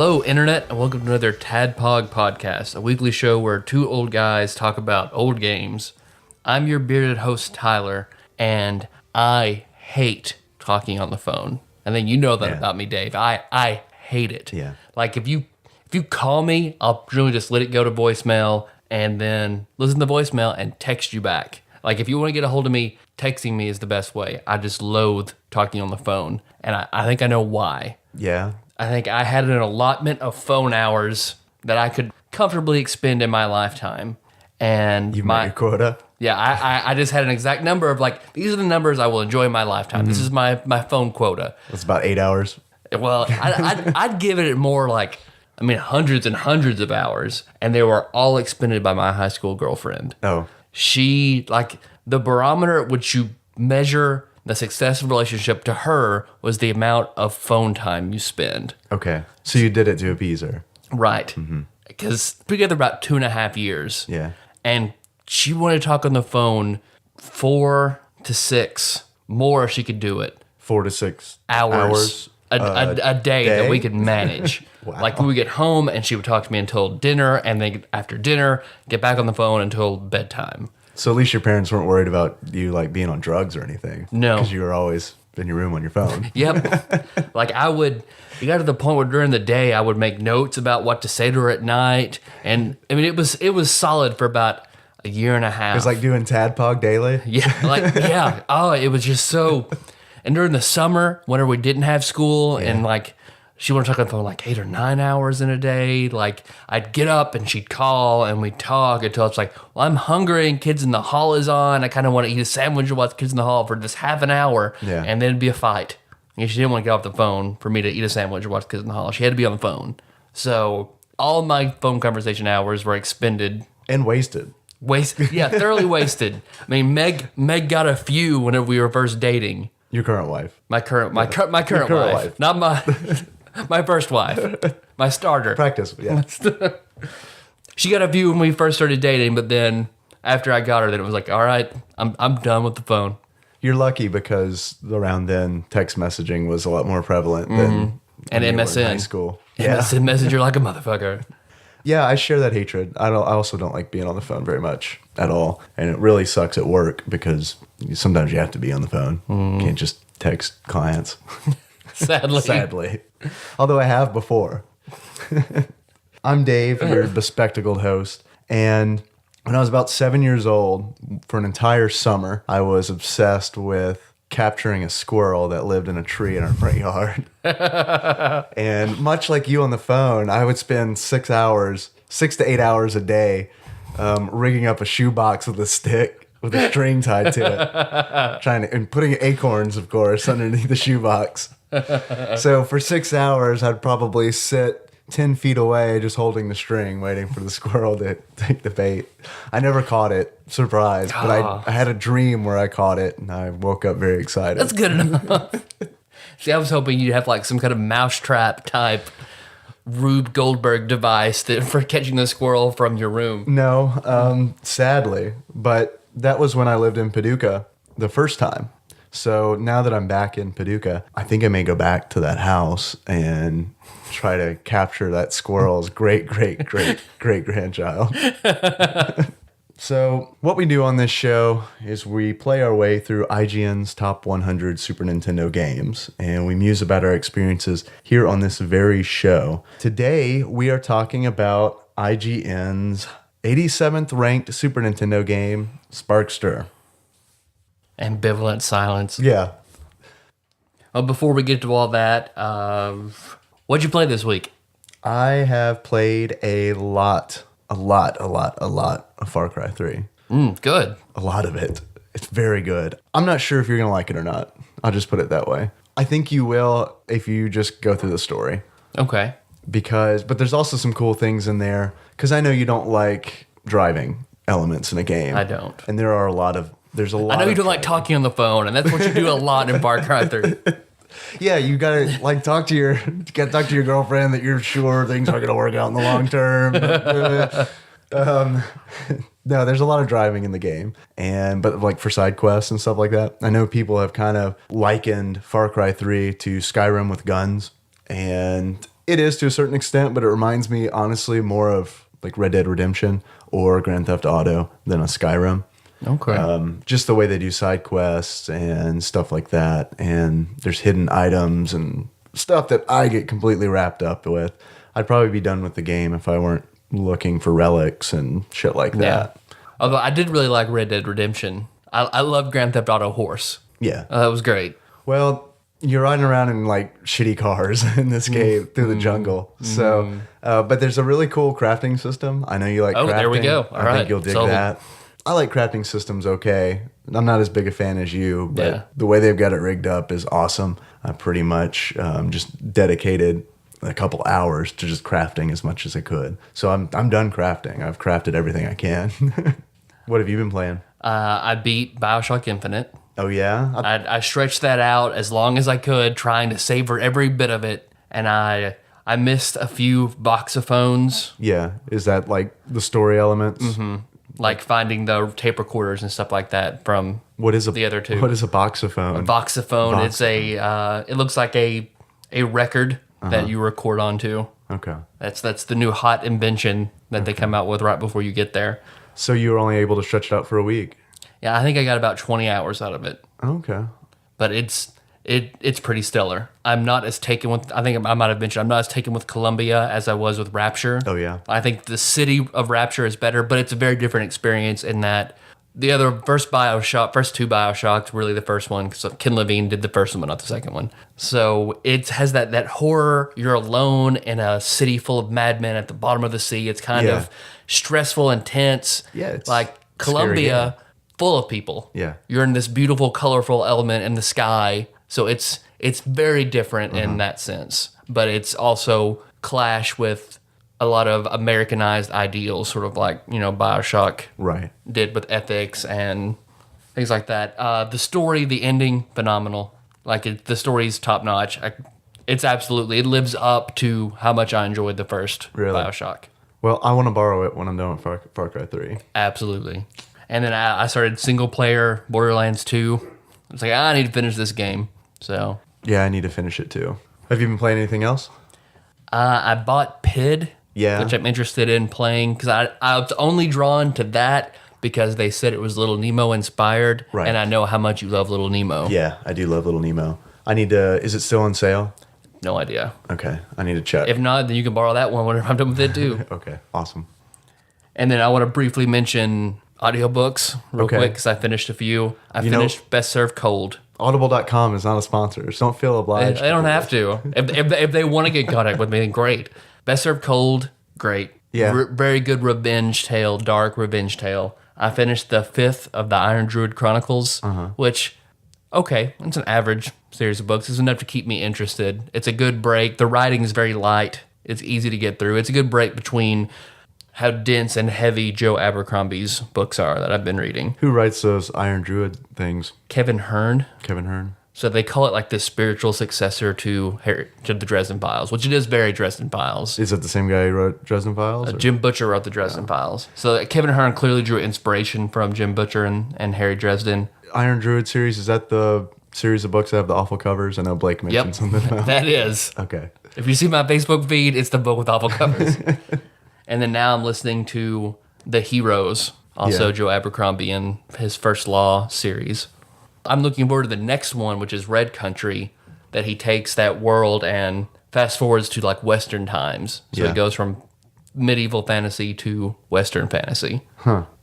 Hello, Internet, and welcome to another TADPOG podcast, a weekly show where two old guys talk about old games. I'm your bearded host, Tyler, and I hate talking on the phone. I think you know that about me, Dave. I hate it. Yeah. Like, if you call me, I'll really just let it go to voicemail and then listen to the voicemail and text you back. Like, if you want to get a hold of me, texting me is the best way. I just loathe talking on the phone, and I think I know why. Yeah. I think I had an allotment of phone hours that I could comfortably expend in my lifetime. And You met your quota? Yeah, I just had an exact number of, like, these are the numbers I will enjoy in my lifetime. This is my phone quota. It's about 8 hours. Well, I'd give it more like, hundreds and hundreds of hours. And they were all expended by my high school girlfriend. Oh. She, like, the barometer at which you measure the success of a relationship to her was the amount of phone time you spend. Okay. So you did it to appease her. Right. Because together about 2.5 years. Yeah. And she wanted to talk on the phone 4 to 6 more if she could do it. 4 to 6 hours a day that we could manage. Wow. Like, we would get home and she would talk to me until dinner, and then after dinner, get back on the phone until bedtime. So at least your parents weren't worried about you like being on drugs or anything. No. Because you were always in your room on your phone. Yep. Like, it got to the point where during the day I would make notes about what to say to her at night. And it was solid for about a year and a half. It was like doing TADPOG daily? Yeah. Oh, it was just so. And during the summer, whenever we didn't have school, and like, she wanted to talk on the phone like 8 or 9 hours in a day. Like, I'd get up and she'd call and we'd talk until it's like, well, I'm hungry and Kids in the Hall is on. I kind of want to eat a sandwich and watch Kids in the Hall for just half an hour. Yeah. And then it'd be a fight. And she didn't want to get off the phone for me to eat a sandwich or watch Kids in the Hall. She had to be on the phone. So all my phone conversation hours were expended. And wasted. Yeah, thoroughly wasted. Meg got a few whenever we were first dating. Your current wife. My current wife. Not my first wife. My starter. Practice, yeah. She got a few when we first started dating, but then after I got her, then it was like, all right, I'm done with the phone. You're lucky because around then text messaging was a lot more prevalent than and when you were MSN. in high school. MSN Messenger like a motherfucker. Yeah, I share that hatred. I also don't like being on the phone very much at all. And it really sucks at work because sometimes you have to be on the phone. You can't just text clients. Sadly. Although I have before. I'm Dave, your bespectacled host. And when I was about 7 years old, for an entire summer, I was obsessed with capturing a squirrel that lived in a tree in our front yard. And much like you on the phone, I would spend 6 to 8 hours a day rigging up a shoebox with a stick with a string tied to it, and putting acorns, of course, underneath the shoebox. So for 6 hours, I'd probably sit 10 feet away just holding the string, waiting for the squirrel to take the bait. I never caught it, surprise, but I had a dream where I caught it, and I woke up very excited. That's good enough. See, I was hoping you'd have like some kind of mousetrap type Rube Goldberg device for catching the squirrel from your room. No, sadly, but that was when I lived in Paducah the first time. So now that I'm back in Paducah, I think I may go back to that house and try to capture that squirrel's great grandchild. So what we do on this show is we play our way through IGN's top 100 Super Nintendo games, and we muse about our experiences here on this very show. Today, we are talking about IGN's 87th ranked Super Nintendo game, Sparkster. Ambivalent silence. Yeah. Well, before we get to all that, what'd you play this week? I have played a lot of Far Cry 3. Good. A lot of it. It's very good. I'm not sure if you're going to like it or not. I'll just put it that way. I think you will if you just go through the story. Okay. But there's also some cool things in there. Because I know you don't like driving elements in a game. I don't. And there's a lot. I know you don't like talking on the phone, and that's what you do a lot in Far Cry 3. Yeah, you gotta talk to your girlfriend that you're sure things are gonna work out in the long term. No, there's a lot of driving in the game, but like for side quests and stuff like that. I know people have kind of likened Far Cry 3 to Skyrim with guns, and It is to a certain extent, but it reminds me, honestly, more of like Red Dead Redemption or Grand Theft Auto than a Skyrim. Okay. Just the way they do side quests and stuff like that. And there's hidden items and stuff that I get completely wrapped up with. I'd probably be done with the game if I weren't looking for relics and shit like that. Although I did really like Red Dead Redemption. I love Grand Theft Auto Horse. Yeah. That was great. Well, you're riding around in like shitty cars in this game through the jungle. So, but there's a really cool crafting system. I know you like crafting. There we go. All I right. think you'll dig Sold. that. I like crafting systems okay. I'm not as big a fan as you, but Yeah. the way they've got it rigged up is awesome. I pretty much just dedicated a couple hours to just crafting as much as I could. So I'm done crafting. I've crafted everything I can. What have you been playing? I beat BioShock Infinite. Oh, yeah? I stretched that out as long as I could, trying to savor every bit of it. And I missed a few boxophones, Yeah. Is that like the story elements? like finding the tape recorders and stuff like that from What is the other two. What is a boxophone? Voxophone. It's it looks like a record that you record onto. Okay. That's the new hot invention that they come out with right before you get there. So you were only able to stretch it out for a week? Yeah, I think I got about 20 hours out of it, Okay. but it's pretty stellar. I'm not as taken with. I think I might have mentioned I'm not as taken with Columbia as I was with Rapture. Oh, yeah. I think the city of Rapture is better, but it's a very different experience in that the first two BioShocks, really the first one, because Ken Levine did the first one, not the second one. So it has that horror. You're alone in a city full of madmen at the bottom of the sea. It's kind of stressful, intense. Yeah, it's like scary Columbia, full of people. Yeah. You're in this beautiful, colorful element in the sky. So it's very different in that sense, but it's also clash with a lot of Americanized ideals, sort of like, BioShock Right. did with ethics and things like that. The story, the ending, phenomenal. Like the story's top notch. It lives up to how much I enjoyed the first Really? BioShock. Well, I want to borrow it when I'm done with Far Cry 3. Absolutely. And then I started single player Borderlands 2. It's like, I need to finish this game. So Yeah, I need to finish it too. Have you been playing anything else? I bought PID, Yeah. which I'm interested in playing because I was only drawn to that because they said it was Little Nemo inspired, Right. and I know how much you love Little Nemo. Yeah, I do love Little Nemo. I need to... Is it still on sale? No idea. Okay, I need to check. If not, then you can borrow that one whenever I'm done with it too. Okay, awesome. And then I want to briefly mention audiobooks real Okay. quick because I finished a few. I You know- finished Best Served Cold. Audible.com is not a sponsor, so don't feel obliged. They don't have to. If they want to get in contact with me, then great. Best Served Cold, great. Yeah. Very good revenge tale, dark revenge tale. I finished the 5th of the Iron Druid Chronicles, which, okay, it's an average series of books. It's enough to keep me interested. It's a good break. The writing is very light. It's easy to get through. It's a good break between how dense and heavy Joe Abercrombie's books are that I've been reading. Who writes those Iron Druid things? Kevin Hearn. Kevin Hearn? So they call it like the spiritual successor to the Dresden Files, which it is very Dresden Files. Is it the same guy who wrote Dresden Files? or- Jim Butcher wrote the Dresden Files. So Kevin Hearn clearly drew inspiration from Jim Butcher and Harry Dresden. Iron Druid series, is that the series of books that have the awful covers? I know Blake mentioned Yep, something about. that is. Okay. If you see my Facebook feed, it's the book with awful covers. And then now I'm listening to The Heroes, also Yeah. Joe Abercrombie and his First Law series. I'm looking forward to the next one, which is Red Country, that he takes that world and fast forwards to like Western times. So Yeah. it goes from medieval fantasy to Western fantasy,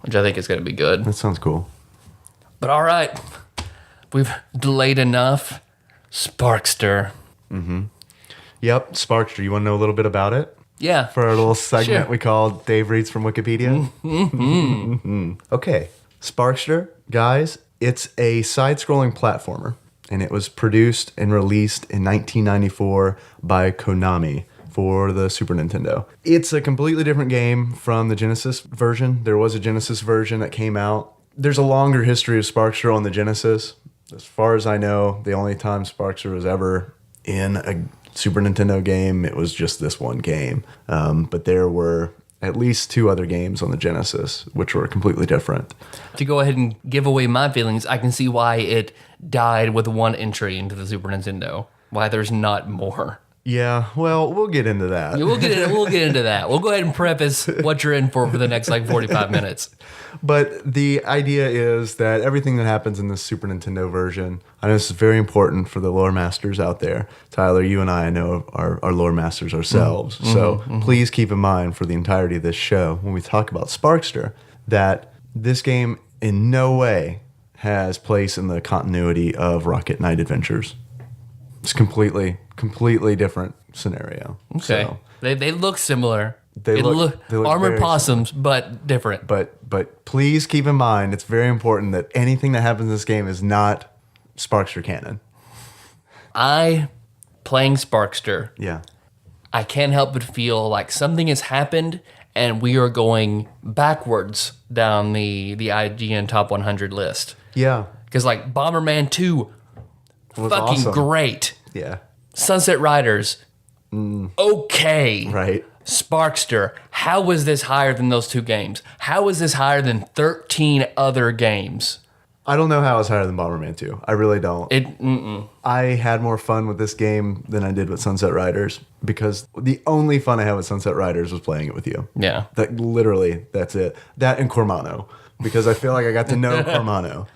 which I think is going to be good. That sounds cool. But all right, we've delayed enough. Sparkster. Yep, Sparkster. You want to know a little bit about it? Yeah. For our little segment Sure. we call Dave Reads from Wikipedia? Okay. Sparkster, guys, it's a side-scrolling platformer, and it was produced and released in 1994 by Konami for the Super Nintendo. It's a completely different game from the Genesis version. There was a Genesis version that came out. There's a longer history of Sparkster on the Genesis. As far as I know, the only time Sparkster was ever in a Super Nintendo game, it was just this one game. But there were at least 2 other games on the Genesis, which were completely different. To go ahead and give away my feelings, I can see why it died with one entry into the Super Nintendo. Why there's not more. Yeah, well, we'll get into that. Yeah, we'll get into that. We'll go ahead and preface what you're in for the next like 45 minutes. But the idea is that everything that happens in the Super Nintendo version, I know this is very important for the lore masters out there. Tyler, you and I know are lore masters ourselves. So please keep in mind for the entirety of this show, when we talk about Sparkster, that this game in no way has place in the continuity of Rocket Knight Adventures. It's completely different scenario. Okay. So, they look similar. They look armored very possums, but different. But please keep in mind, it's very important that anything that happens in this game is not Sparkster canon. Playing Sparkster, Yeah. I can't help but feel like something has happened and we are going backwards down the IGN Top 100 list. Yeah. Because like Bomberman 2, Was fucking awesome. great. Yeah. Sunset Riders, okay. Right. Sparkster, how was this higher than those two games? How was this higher than 13 other games? I don't know how it's higher than Bomberman 2. I really don't. I had more fun with this game than I did with Sunset Riders because the only fun I had with Sunset Riders was playing it with you. Yeah. That's it. That and Cormano, because I feel like I got to know Cormano.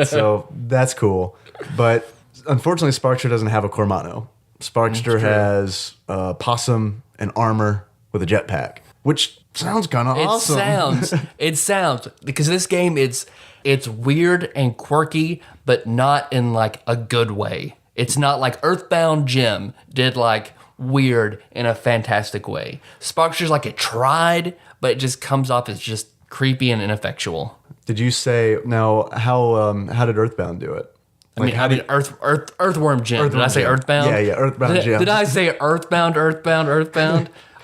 So that's cool. But unfortunately, Sparkster doesn't have a Cormano. Sparkster has possum and armor with a jetpack, which sounds kind of awesome. It sounds, because this game, it's weird and quirky, but not in like a good way. It's not like Earthbound Jim did like weird in a fantastic way. Sparkster's like it tried, but it just comes off as just creepy and ineffectual. Did you say now how did Earthbound do it? Earthworm Jim. Did I say Jim. Earthbound? Yeah, Earthbound Jim. Did I say Earthbound?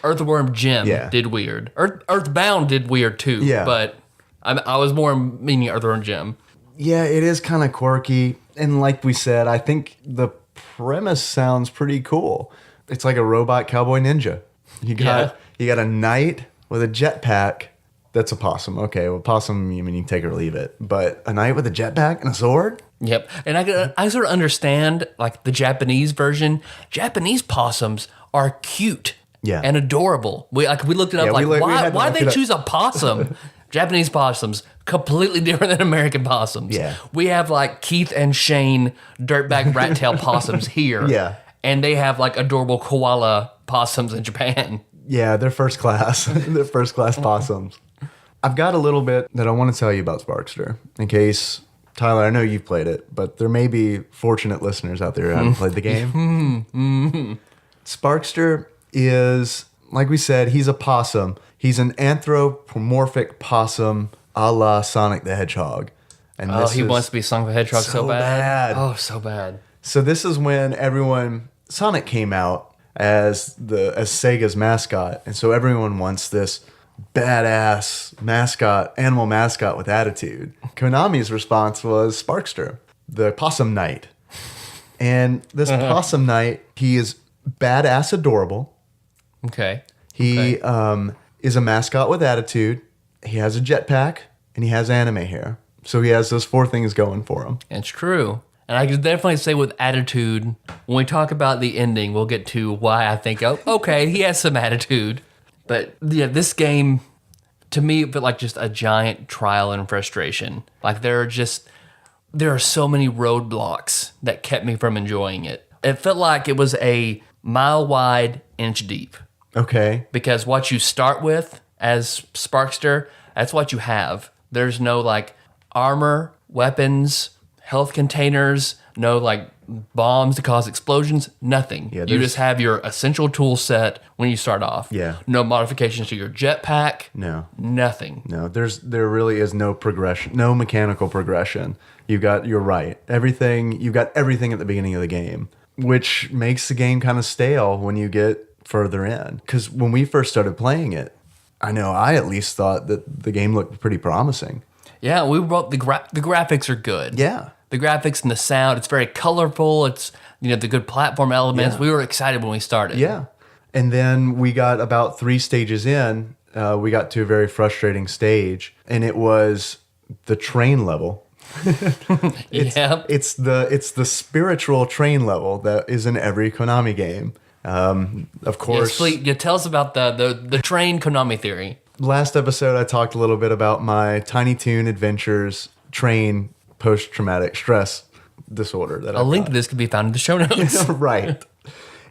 Earthworm Jim did weird. Earthbound did weird too. Yeah. But I was more meaning Earthworm Jim. Yeah, it is kind of quirky. And like we said, I think the premise sounds pretty cool. It's like a robot cowboy ninja. You got a knight with a jetpack. That's a possum. Okay, well, possum, you mean you can take it or leave it. But a knight with a jetpack and a sword? Yep. And I sort of understand, like, the Japanese version. Japanese possums are cute and adorable. We looked it up, why they choose a possum? Japanese possums, completely different than American possums. Yeah. We have, like, Keith and Shane dirtbag rat tail possums here. Yeah. And they have, like, adorable koala possums in Japan. Yeah, they're first class. They're first class possums. I've got a little bit that I want to tell you about Sparkster, in case, Tyler, I know you've played it, but there may be fortunate listeners out there who haven't played the game. Sparkster is, like we said, he's a possum. He's an anthropomorphic possum a la Sonic the Hedgehog. And he wants to be Sonic the Hedgehog so bad. Oh, so bad. So this is when Sonic came out as Sega's mascot, and so everyone wants this badass animal mascot with attitude. Konami's response was Sparkster, the Possum Knight. And this Possum Knight, he is badass adorable. Okay. He is a mascot with attitude. He has a jetpack, and he has anime hair. So he has those four things going for him. It's true. And I could definitely say with attitude, when we talk about the ending, we'll get to why I think, okay, he has some attitude. But yeah, this game, to me, it felt like just a giant trial and frustration. Like there are so many roadblocks that kept me from enjoying it. It felt like it was a mile wide, inch deep. Okay. Because what you start with as Sparkster, that's what you have. There's no like armor, weapons, health containers, no like bombs to cause explosions, nothing. Yeah, you just have your essential tool set when you start off. Yeah. No modifications to your jetpack. No. Nothing. No, there really is no progression, no mechanical progression. You're right. You've got everything at the beginning of the game, which makes the game kind of stale when you get further in. Because when we first started playing it, I know I at least thought that the game looked pretty promising. Yeah, the graphics are good. Yeah. The graphics and the sound, it's very colorful. It's, the good platform elements. Yeah. We were excited when we started. Yeah. And then we got about 3 stages in, we got to a very frustrating stage, and it was the train level. It's the spiritual train level that is in every Konami game. Of course. Yes, tell us about the train Konami theory. Last episode, I talked a little bit about my Tiny Toon Adventures train post-traumatic stress disorder. A link to this can be found in the show notes. Right.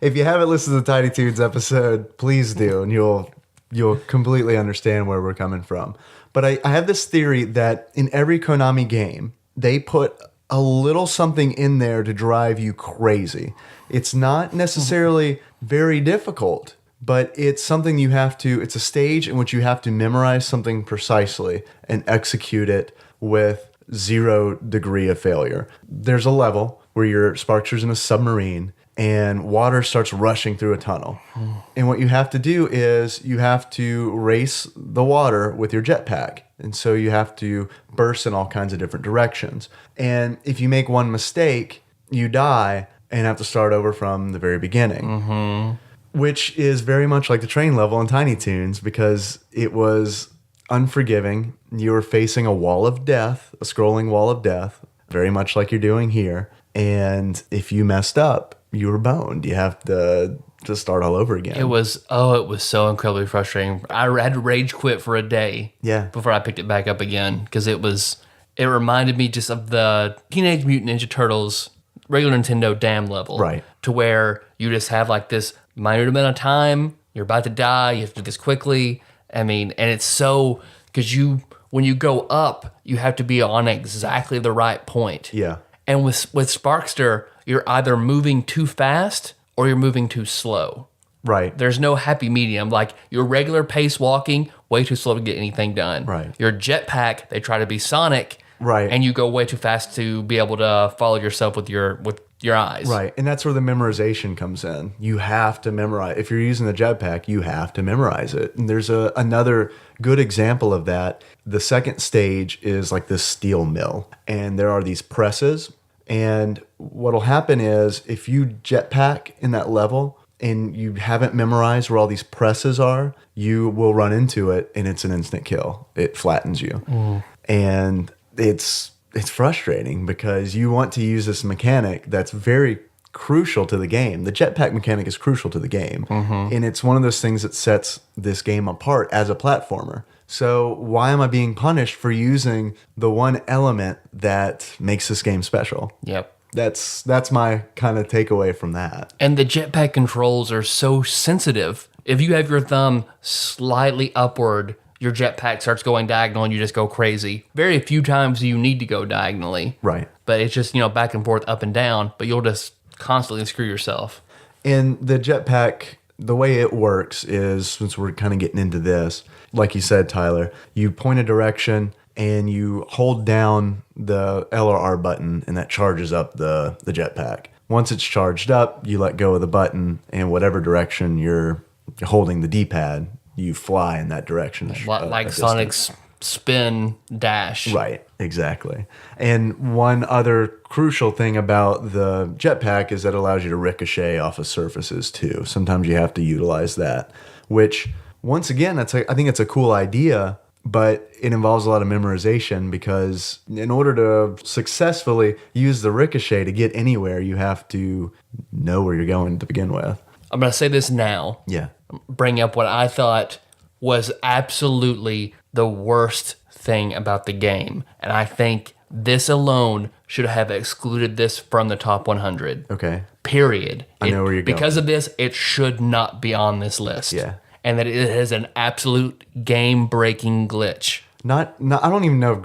If you haven't listened to the Tiny Toons episode, please do, and you'll completely understand where we're coming from. But I have this theory that in every Konami game, they put a little something in there to drive you crazy. It's not necessarily very difficult, but it's something it's a stage in which you have to memorize something precisely and execute it with 0 degree of failure. There's a level where your Sparkster's in a submarine and water starts rushing through a tunnel. And what you have to do is you have to race the water with your jetpack. And so you have to burst in all kinds of different directions. And if you make one mistake, you die and have to start over from the very beginning. Which is very much like the train level in Tiny Toons because it was unforgiving. You were facing a wall of death, a scrolling wall of death, very much like you're doing here. And if you messed up, you were boned. You have to start all over again. It was so incredibly frustrating. I had to rage quit for a day before I picked it back up again because it reminded me just of the Teenage Mutant Ninja Turtles regular Nintendo dam level. Right. To where you just have like this minute amount of time, you're about to die, you have to do this quickly. I mean, and it's so, because when you go up, you have to be on exactly the right point. Yeah. And with Sparkster, you're either moving too fast or you're moving too slow. Right. There's no happy medium. Like your regular pace walking, way too slow to get anything done. Right. Your jetpack, they try to be Sonic. Right. And you go way too fast to be able to follow yourself with your eyes. Right. And that's where the memorization comes in. You have to memorize. If you're using the jetpack, you have to memorize it. And there's another good example of that. The second stage is like this steel mill. And there are these presses. And what'll happen is if you jetpack in that level and you haven't memorized where all these presses are, you will run into it and it's an instant kill. It flattens you. And it's frustrating because you want to use this mechanic that's very crucial to the game. The jetpack mechanic is crucial to the game. And it's one of those things that sets this game apart as a platformer. So why am I being punished for using the one element that makes this game special? Yep. That's my kind of takeaway from that. And the jetpack controls are so sensitive. If you have your thumb slightly upward, your jetpack starts going diagonal and you just go crazy. Very few times do you need to go diagonally. Right. But it's just, back and forth, up and down, but you'll just constantly screw yourself. And the jetpack, the way it works is, since we're kind of getting into this, like you said, Tyler, you point a direction and you hold down the L or R button and that charges up the jetpack. Once it's charged up, you let go of the button and whatever direction you're holding the D-pad, you fly in that direction. Like Sonic's spin dash. Right, exactly. And one other crucial thing about the jetpack is that it allows you to ricochet off of surfaces too. Sometimes you have to utilize that, which once again, I think it's a cool idea, but it involves a lot of memorization because in order to successfully use the ricochet to get anywhere, you have to know where you're going to begin with. I'm going to say this now. Yeah. Bring up what I thought was absolutely the worst thing about the game. And I think this alone should have excluded this from the top 100. Okay. Period. I know where you're going. Because of this, it should not be on this list. Yeah. And that it is an absolute game-breaking glitch. Not. I don't even know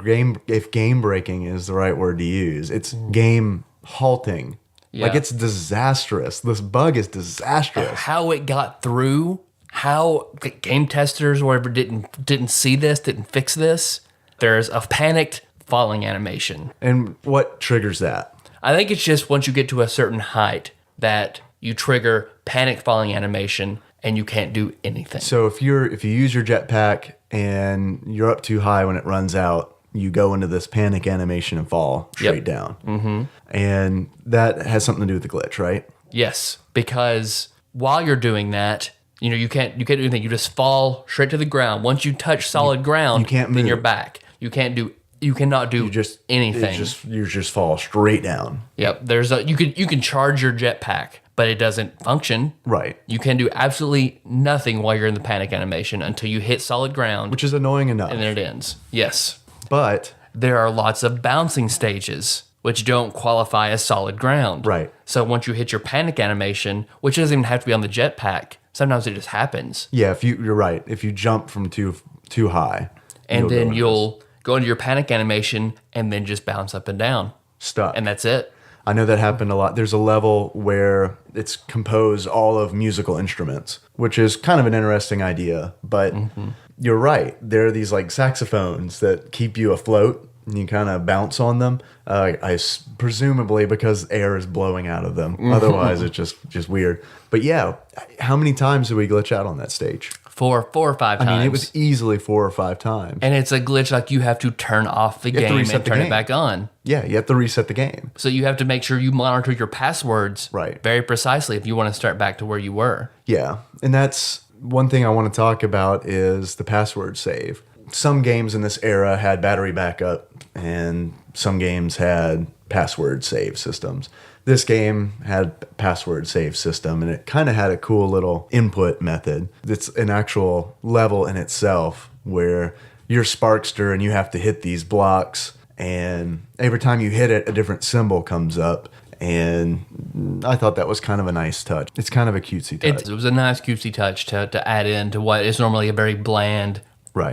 if game breaking is the right word to use. It's game halting. Yeah. Like it's disastrous. This bug is disastrous. How it got through, how the game testers or whatever didn't see this, didn't fix this. There's a panicked falling animation. And what triggers that? I think it's just once you get to a certain height that you trigger panic falling animation and you can't do anything. So if you use your jetpack and you're up too high when it runs out, you go into this panic animation and fall straight down. Mm-hmm. And that has something to do with the glitch, right? Yes, because while you're doing that, you can't do anything. You just fall straight to the ground. Once you touch solid ground, you can't move. Then you're back. You cannot do anything. You just fall straight down. Yep. You can charge your jetpack, but it doesn't function. Right. You can do absolutely nothing while you're in the panic animation until you hit solid ground. Which is annoying enough. And then it ends. Yes. But there are lots of bouncing stages, which don't qualify as solid ground. Right. So once you hit your panic animation, which doesn't even have to be on the jetpack, sometimes it just happens. Yeah, you're right. If you jump from too high. And then you'll go into your panic animation and then just bounce up and down. Stuck. And that's it. I know that happened a lot. There's a level where it's composed all of musical instruments, which is kind of an interesting idea. But you're right. There are these like saxophones that keep you afloat and you kind of bounce on them. Presumably because air is blowing out of them. Otherwise, it's just weird. But yeah, how many times did we glitch out on that stage? Four or five times. I mean, it was easily 4 or 5 times. And it's a glitch like you have to turn off the game and turn it back on. Yeah, you have to reset the game. So you have to make sure you monitor your passwords right. very precisely if you want to start back to where you were. Yeah, and that's one thing I want to talk about is the password save. Some games in this era had battery backup, and some games had password save systems. This game had password save system, and it kind of had a cool little input method. It's an actual level in itself where you're Sparkster and you have to hit these blocks, and every time you hit it, a different symbol comes up. And I thought that was kind of a nice touch. It's kind of a cutesy touch. It was a nice cutesy touch to add in to what is normally a very bland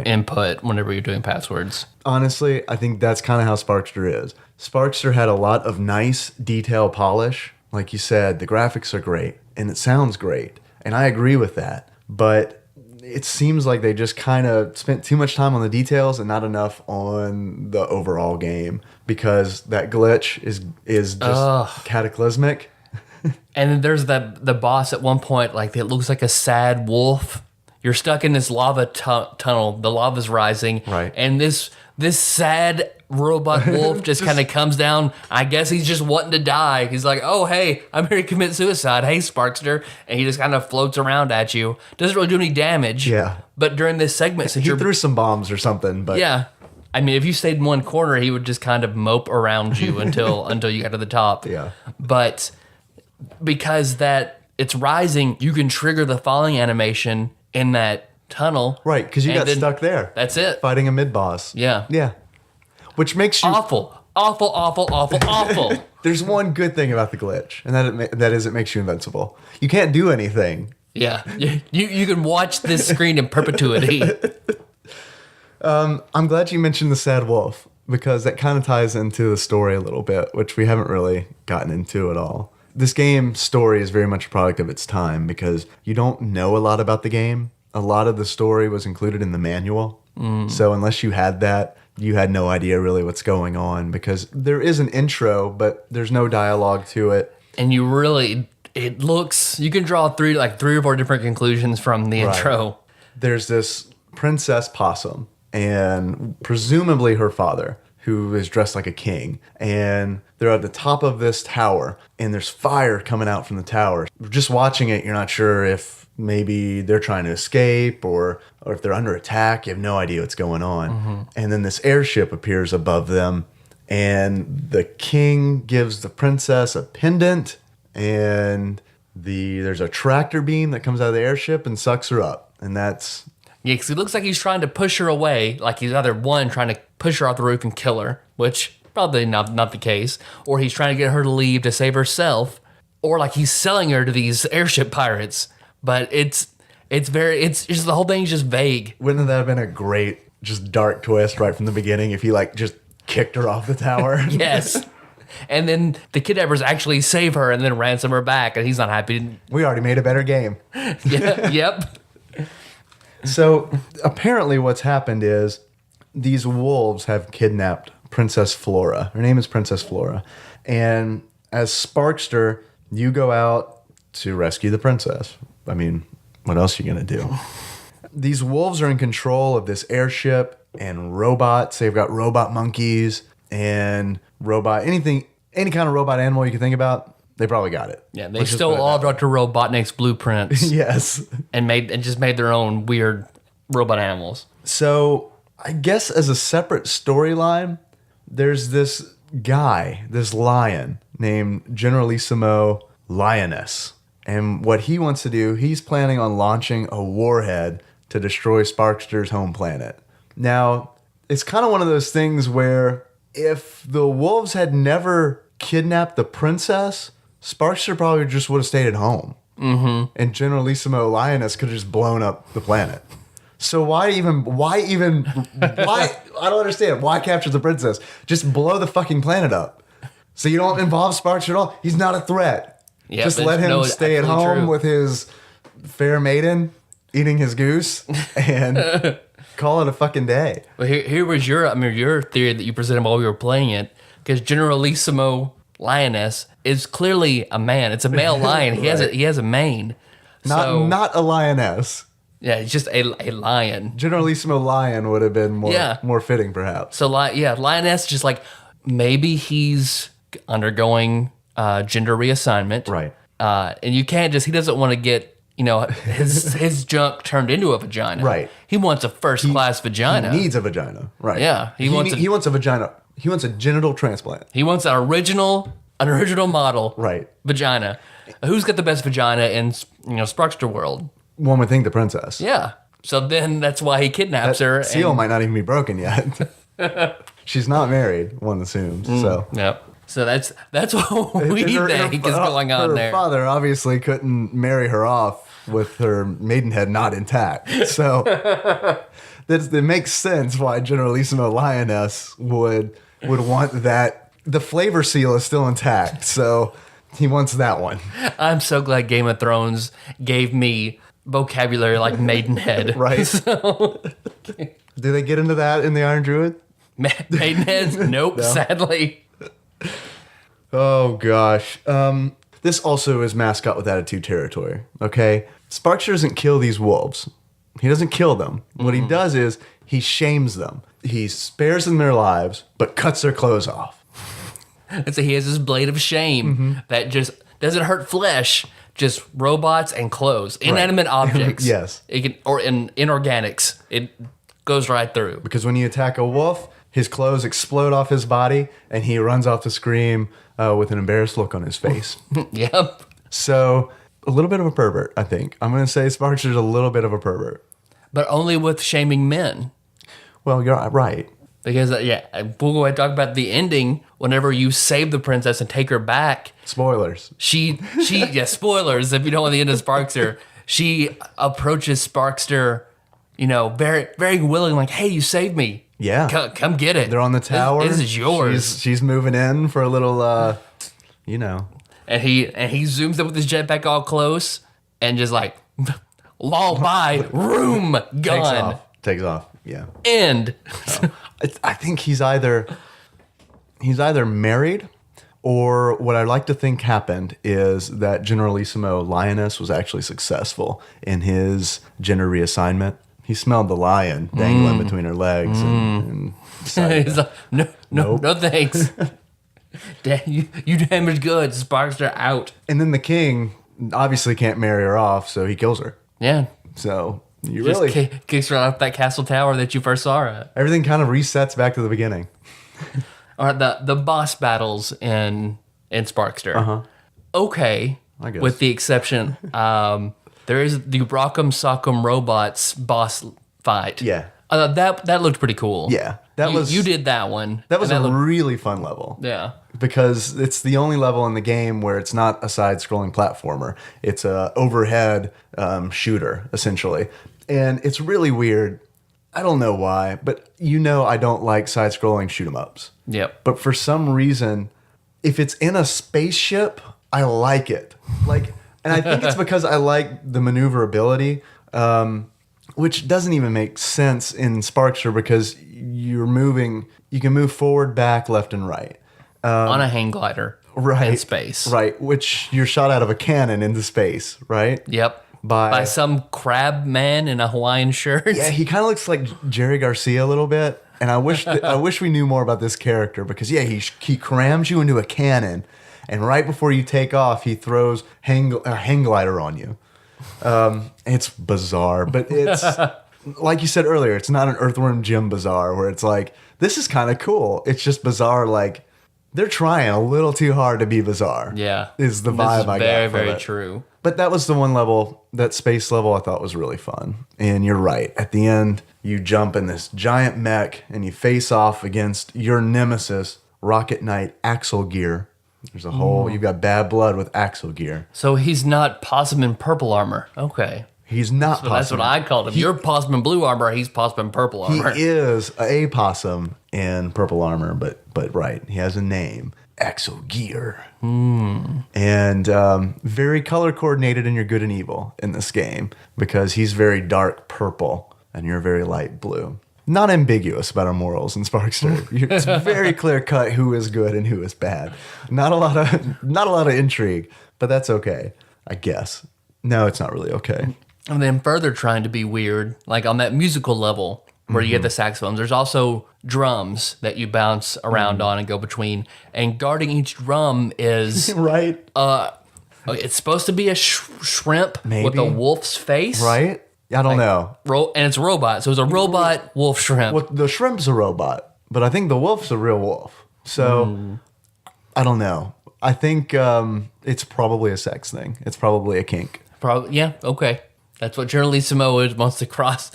input whenever you're doing passwords. Honestly, I think that's kind of how Sparkster is. Sparkster had a lot of nice detail polish. Like you said, the graphics are great and it sounds great. And I agree with that. But it seems like they just kind of spent too much time on the details and not enough on the overall game, because that glitch is just cataclysmic. And then there's the boss at one point, like it looks like a sad wolf. You're stuck in this lava tunnel. The lava's rising. Right. And this sad robot wolf just kind of comes down. I guess he's just wanting to die. He's like, oh, hey, I'm here to commit suicide. Hey, Sparkster. And he just kind of floats around at you. Doesn't really do any damage. Yeah. But during this segment, since he threw some bombs or something. But yeah. I mean, if you stayed in one corner, he would just kind of mope around you until you got to the top. Yeah. But because it's rising, you can trigger the falling animation in that tunnel. Right, because you got stuck there. That's it. Fighting a mid-boss. Yeah. Yeah. Which makes you... Awful. There's one good thing about the glitch, and that is it makes you invincible. You can't do anything. Yeah. You can watch this screen in perpetuity. I'm glad you mentioned the sad wolf, because that kind of ties into the story a little bit, which we haven't really gotten into at all. This game's story is very much a product of its time, because you don't know a lot about the game. A lot of the story was included in the manual. So unless you had that, you had no idea really what's going on, because there is an intro, but there's no dialogue to it. And you can draw three or four different conclusions from the intro. There's this princess possum, and presumably her father, who is dressed like a king, and they're at the top of this tower, and there's fire coming out from the tower. Just watching it, you're not sure if maybe they're trying to escape or if they're under attack. You have no idea what's going on. And then this airship appears above them, and the king gives the princess a pendant, and there's a tractor beam that comes out of the airship and sucks her up. And that's... Yeah, because it looks like he's trying to push her away, like he's either trying to push her off the roof and kill her, which probably not the case, or he's trying to get her to leave to save herself, or like he's selling her to these airship pirates. But it's just the whole thing's just vague. Wouldn't that have been a great, just dark twist right from the beginning if he just kicked her off the tower? Yes. And then the kidnappers actually save her and then ransom her back, and he's not happy. We already made a better game. Yeah, yep. So apparently what's happened is these wolves have kidnapped Princess Flora. Her name is Princess Flora. And as Sparkster, you go out to rescue the princess. I mean, what else are you going to do? These wolves are in control of this airship and robots. They've got robot monkeys and any kind of robot animal you can think about. They probably got it. Yeah, they stole all of Dr. Robotnik's blueprints. Yes. And just made their own weird robot animals. So I guess as a separate storyline, there's this guy, this lion named Generalissimo lioness. And what he wants to do, he's planning on launching a warhead to destroy Sparkster's home planet. Now, it's kind of one of those things where if the wolves had never kidnapped the princess, Sparkster probably just would have stayed at home. Mm-hmm. And Generalissimo Lioness could have just blown up the planet. So why, I don't understand. Why capture the princess? Just blow the fucking planet up. So you don't involve Sparkster at all. He's not a threat. Yep, just let him stay at home with his fair maiden, eating his goose, and call it a fucking day. Well, here was your theory that you presented while we were playing it, because Generalissimo Lioness is clearly a man. It's a male lion. He Right. has a mane. Not a lioness. Yeah, it's just a lion. Generalissimo Lion would have been more fitting, perhaps. So lioness, just like maybe he's undergoing gender reassignment, Right. And you can't he doesn't want to get his junk turned into a vagina, Right. He wants a first class vagina. He needs a vagina, right? Yeah, he wants a vagina. He wants a genital transplant. He wants an original model, Right. Vagina. Who's got the best vagina in Sparkster world? One would think the princess. Yeah. So then that's why he kidnaps her. Seal might not even be broken yet. She's not married, one assumes. So Yep. So that's what we think is going on her there. Her father obviously couldn't marry her off with her maidenhead not intact. So it makes sense why Generalissimo Lioness would want that. The flavor seal is still intact, so he wants that one. I'm so glad Game of Thrones gave me vocabulary like Maidenhead. Right. So, Do they get into that in the Iron Druid? Maidenheads? Nope, No. sadly. Oh, gosh. This also is mascot with attitude territory, okay? Sparkster doesn't kill these wolves. He doesn't kill them. What he does is he shames them. He spares them their lives, but cuts their clothes off. And so he has this blade of shame that just doesn't hurt flesh, just robots and clothes, inanimate objects. Yes. Or in inorganics. It goes right through. Because when you attack a wolf, his clothes explode off his body, and he runs off to scream with an embarrassed look on his face. Yep. So, a little bit of a pervert, I think. I'm going to say Sparkster's a little bit of a pervert. But only with shaming men. Well, you're right. Because, we'll go ahead and talk about the ending. Whenever you save the princess and take her back, Spoilers. spoilers if you don't want the end of Sparkster. She approaches Sparkster, very, very willing, like, hey, you saved me. Yeah. Come get it. They're on the tower. This is yours. She's moving in for a little, And he zooms up with his jetpack all close and just like, lullaby, room, gone. Takes off. Yeah. End. I think he's either married, or what I'd like to think happened is that Generalissimo Lioness was actually successful in his gender reassignment. He smelled the lion dangling between her legs and decided, He's like, no thanks. You damaged goods. Sparkster out. and then the king obviously can't marry her off, so he kills her. Yeah. So you Just really kicks her off that castle tower that you first saw her at. everything kind of resets back to the beginning. All right, the boss battles in Sparkster. Okay, I guess. with the exception, there is the Rock'em Sock'em Robots boss fight. Yeah. That looked pretty cool. Yeah, you did that one. That was and a looked- really fun level. yeah. Because it's the only level in the game where it's not a side-scrolling platformer. It's a overhead shooter, essentially. And it's really weird. I don't know why, but I don't like side-scrolling shoot-'em-ups. Yep. But for some reason, if it's in a spaceship, I like it. And I think it's because I like the maneuverability, which doesn't even make sense in Sparkster because you can move forward, back, left, and right. On a hang glider. Right. In space. Right, which you're shot out of a cannon into space, right? Yep. By By some crab man in a Hawaiian shirt. Yeah, he kind of looks like Jerry Garcia a little bit. And I wish we knew more about this character because, he crams you into a cannon. And right before you take off, he throws a hang glider on you. It's bizarre, but it's like you said earlier, it's not an Earthworm Jim bizarre where it's like, this is kind of cool. It's just bizarre, like They're trying a little too hard to be bizarre. Yeah. Is the This vibe is I got very, from very it. true. But that was the one level, that space level I thought was really fun. And you're right. At the end, you jump in this giant mech and you face off against your nemesis, Rocket Knight Axel Gear. There's a whole, you've got bad blood with Axel Gear. So he's not Possum in purple armor. Okay. He's not So that's what I called him. You're Possum in blue armor. He's Possum in purple He armor. is a possum in purple armor, but right, he has a name, Axel Gear. And very color coordinated in your good and evil in this game because he's very dark purple and you're very light blue. Not ambiguous about our morals in Sparkster. It's very clear cut who is good and who is bad. Not a lot of intrigue, but that's okay, I guess. No, it's not really okay. And then further trying to be weird, like on that musical level where you get the saxophones, there's also drums that you bounce around on and go between. And guarding each drum is Right? it's supposed to be a shrimp with Maybe. a wolf's face. Right? I don't know. And it's a robot. So it's a robot wolf shrimp. Well, the shrimp's a robot, but I think the wolf's a real wolf. So I don't know. I think it's probably a sex thing. It's probably a kink. Probably, yeah, okay. That's what Journalissimo wants to cross.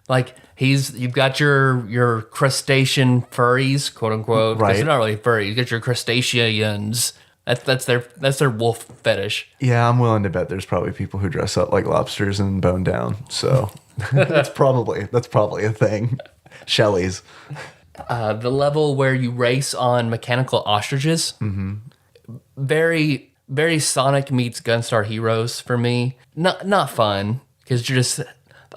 Like you've got your crustacean furries, quote unquote. 'Cause Right. they're not really furries. You got your crustaceans. That's their wolf fetish. Yeah, I'm willing to bet there's probably people who dress up like lobsters and bone down. So that's probably a thing. Shelley's. The level where you race on mechanical ostriches. Very, very Sonic meets Gunstar Heroes for me. Not fun because the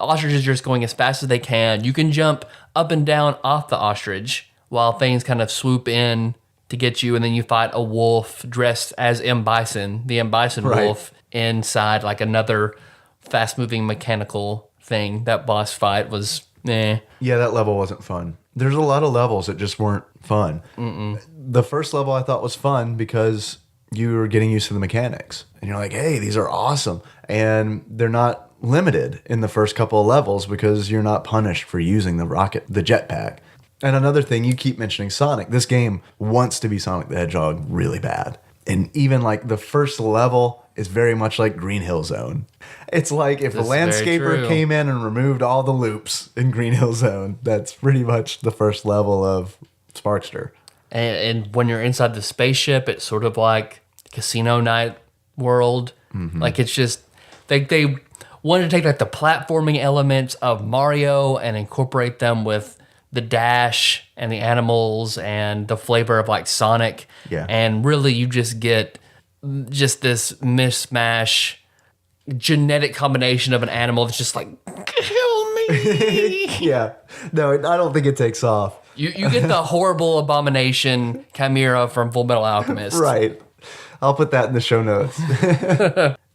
ostriches are just going as fast as they can. You can jump up and down off the ostrich while things kind of swoop in to get you, and then you fight a wolf dressed as M. Bison, the M. Bison wolf, inside like another fast-moving mechanical thing. That boss fight was eh. Yeah, that level wasn't fun. There's a lot of levels that just weren't fun. The first level I thought was fun because you were getting used to the mechanics. And you're like, hey, these are awesome. And they're not limited in the first couple of levels because you're not punished for using the jetpack. And another thing, you keep mentioning Sonic. This game wants to be Sonic the Hedgehog really bad. And even like the first level is very much like Green Hill Zone. It's like if a landscaper came in and removed all the loops in Green Hill Zone, that's pretty much the first level of Sparkster. And when you're inside the spaceship, it's sort of like Casino Night World. Like it's just they wanted to take like the platforming elements of Mario and incorporate them with the dash and the animals and the flavor of like Sonic. Yeah. And really you just get just this mishmash genetic combination of an animal that's just like, kill me. Yeah. No, I don't think it takes off. You get the horrible abomination Chimera from Full Metal Alchemist. Right. I'll put that in the show notes.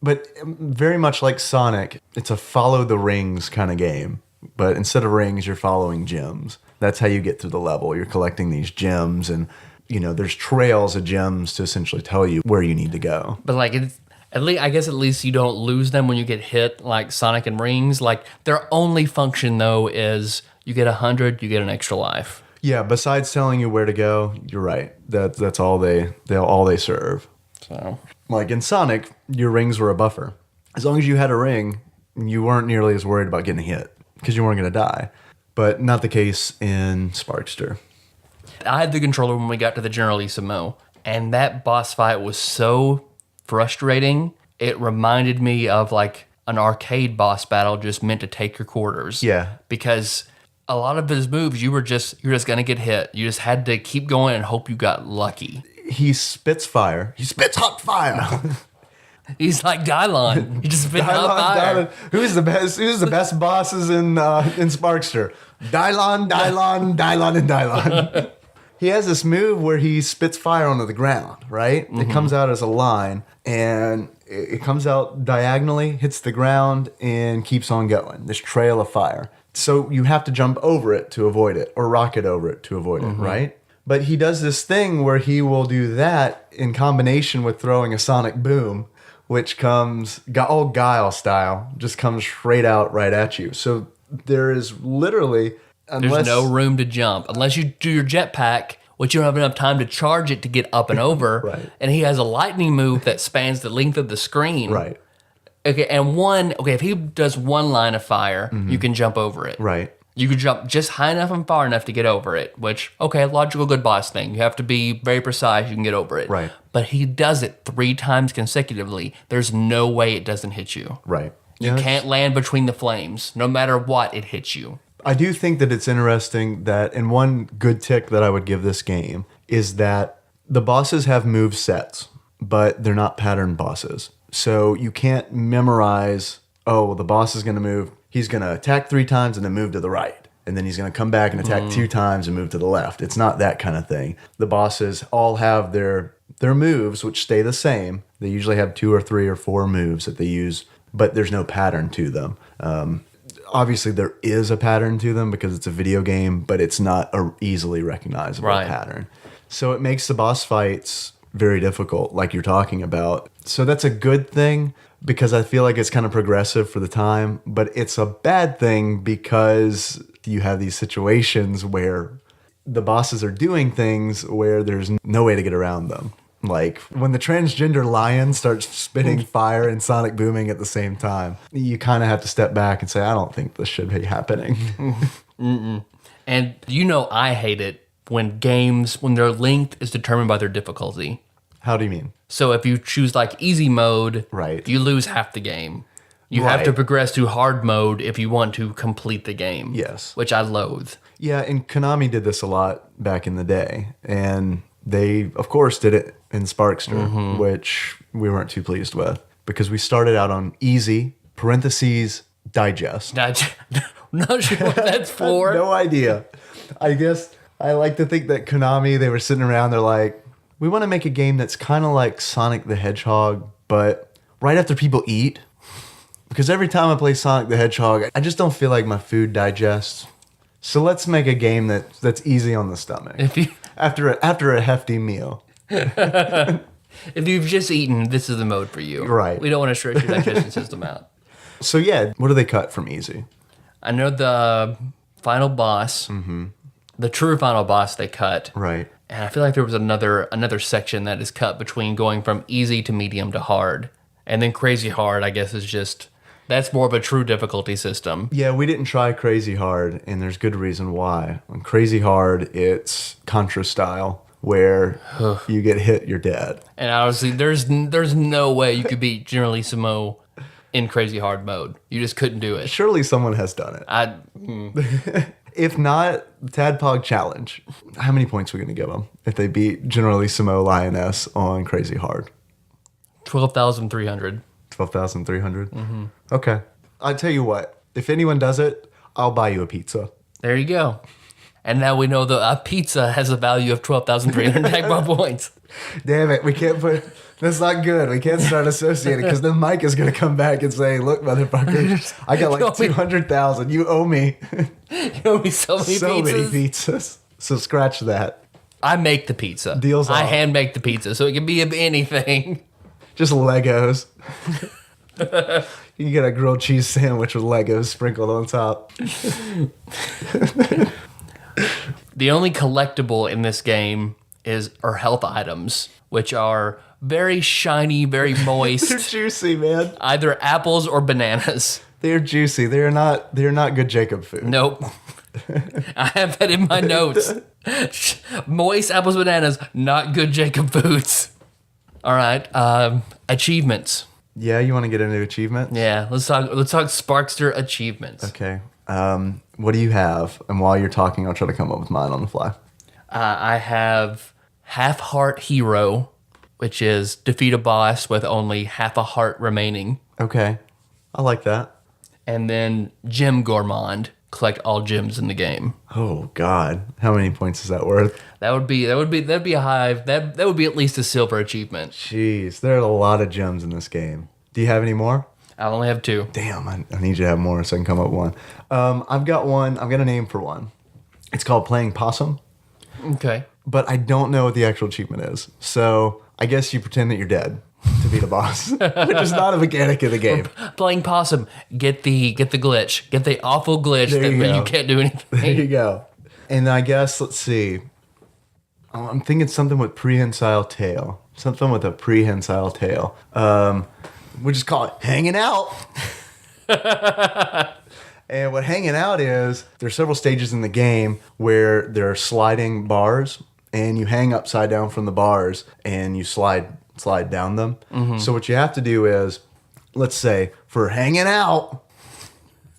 But very much like Sonic, it's a follow the rings kind of game. But instead of rings, you're following gems. That's how you get through the level. You're collecting these gems and, there's trails of gems to essentially tell you where you need to go. But like at least you don't lose them when you get hit like Sonic and Rings. Like their only function though is you get 100, you get an extra life. Yeah, besides telling you where to go, you're right. That's all they serve. So Like in Sonic, your rings were a buffer. As long as you had a ring, you weren't nearly as worried about getting hit because you weren't going to die. But not the case in Sparkster. I had the controller when we got to the Generalissimo, and that boss fight was so frustrating. It reminded me of like an arcade boss battle just meant to take your quarters. Yeah. Because a lot of his moves, you're just gonna get hit. You just had to keep going and hope you got lucky. He spits fire. He spits hot fire. He's like Dylon. He just spit hot fire. Dylon. Who's the best? Who's the best bosses in Sparkster? Dylon, and Dylon. He has this move where he spits fire onto the ground, right? It comes out as a line, and it comes out diagonally, hits the ground, and keeps on going. This trail of fire. So you have to jump over it to avoid it, or rocket over it to avoid it, right? But he does this thing where he will do that in combination with throwing a sonic boom, which comes all Guile style, just comes straight out right at you. So there is literally... There's no room to jump. Unless you do your jetpack, which you don't have enough time to charge it to get up and over. Right. And he has a lightning move that spans the length of the screen. Right. Okay, if he does one line of fire, you can jump over it. Right. You could jump just high enough and far enough to get over it, which, okay, logical good boss thing. You have to be very precise, you can get over it. Right. But he does it 3 times consecutively. There's no way it doesn't hit you. Right. You can't land between the flames. No matter what, it hits you. I do think that it's interesting that, and one good tick that I would give this game is that the bosses have move sets, but they're not pattern bosses. So you can't memorize, oh, the boss is going to move. He's going to attack 3 times and then move to the right. And then he's going to come back and attack 2 times and move to the left. It's not that kind of thing. The bosses all have their moves, which stay the same. They usually have 2 or 3 or 4 moves that they use, but there's no pattern to them. Obviously, there is a pattern to them because it's a video game, but it's not a easily recognizable pattern. So it makes the boss fights very difficult, like you're talking about. So that's a good thing because I feel like it's kind of progressive for the time, but it's a bad thing because you have these situations where the bosses are doing things where there's no way to get around them. Like when the transgender lion starts spitting fire and sonic booming at the same time, you kind of have to step back and say, I don't think this should be happening. And I hate it when games, when their length is determined by their difficulty. How do you mean? So if you choose like easy mode, right, you lose half the game. You have to progress to hard mode if you want to complete the game. Yes. Which I loathe. Yeah, and Konami did this a lot back in the day. And they, of course, did it in Sparkster, which we weren't too pleased with. Because we started out on easy, parentheses, digest. Not sure what that's for. No idea. I guess I like to think that Konami, they were sitting around, they're like, we want to make a game that's kind of like Sonic the Hedgehog, but right after people eat. Because every time I play Sonic the Hedgehog, I just don't feel like my food digests. So let's make a game that's easy on the stomach. After a hefty meal. If you've just eaten, this is the mode for you. Right. We don't want to stretch your digestion system out. So yeah, what do they cut from easy? I know the final boss, the true final boss they cut. Right. And I feel like there was another section that is cut between going from easy to medium to hard. And then crazy hard, I guess, is just... That's more of a true difficulty system. Yeah, we didn't try crazy hard, and there's good reason why. On crazy hard, it's Contra style, where you get hit, you're dead. And honestly, there's no way you could beat Generalissimo in crazy hard mode. You just couldn't do it. Surely someone has done it. If not, TADPOG challenge. How many points are we going to give them if they beat Generalissimo Lioness on crazy hard? 12,300. 12,300? Mm-hmm. Okay. I'll tell you what. If anyone does it, I'll buy you a pizza. There you go. And now we know that a pizza has a value of 12,300 TADPOG points. Damn it. We can't put... That's not good. We can't start associating because then Mike is going to come back and say, look, motherfucker, I got like 200,000. You owe me. You owe me so many pizzas. So scratch that. I make the pizza. Deals off. I hand make the pizza, so it can be of anything. Just Legos. You can get a grilled cheese sandwich with Legos sprinkled on top. The only collectible in this game are health items, which are very shiny, very moist. They're juicy, man. Either apples or bananas. They're juicy. They're not good Jacob food. Nope. I have that in my notes. Moist apples, bananas, not good Jacob foods. All right. Achievements. Yeah, you want to get into achievements? Yeah, let's talk Sparkster achievements. Okay. What do you have? And while you're talking, I'll try to come up with mine on the fly. I have Half Heart Hero, which is defeat a boss with only half a heart remaining. Okay. I like that. And then Gem Gourmand, collect all gems in the game. Oh God. How many points is that worth? That'd be a high, that would be at least a silver achievement. Jeez, there are a lot of gems in this game. Do you have any more? I only have 2. Damn, I need you to have more so I can come up with one. I've got one. I've got a name for one. It's called Playing Possum. Okay. But I don't know what the actual achievement is. So I guess you pretend that you're dead to beat a boss, which is not a mechanic in the game. Playing Possum, get the glitch. Get the awful glitch that you can't do anything. There you go. And I guess, let's see. I'm thinking something with prehensile tail. Something with a prehensile tail. We just call it hanging out. And what hanging out is, there's several stages in the game where there are sliding bars, and you hang upside down from the bars, and you slide down them. Mm-hmm. So what you have to do is, let's say, for hanging out,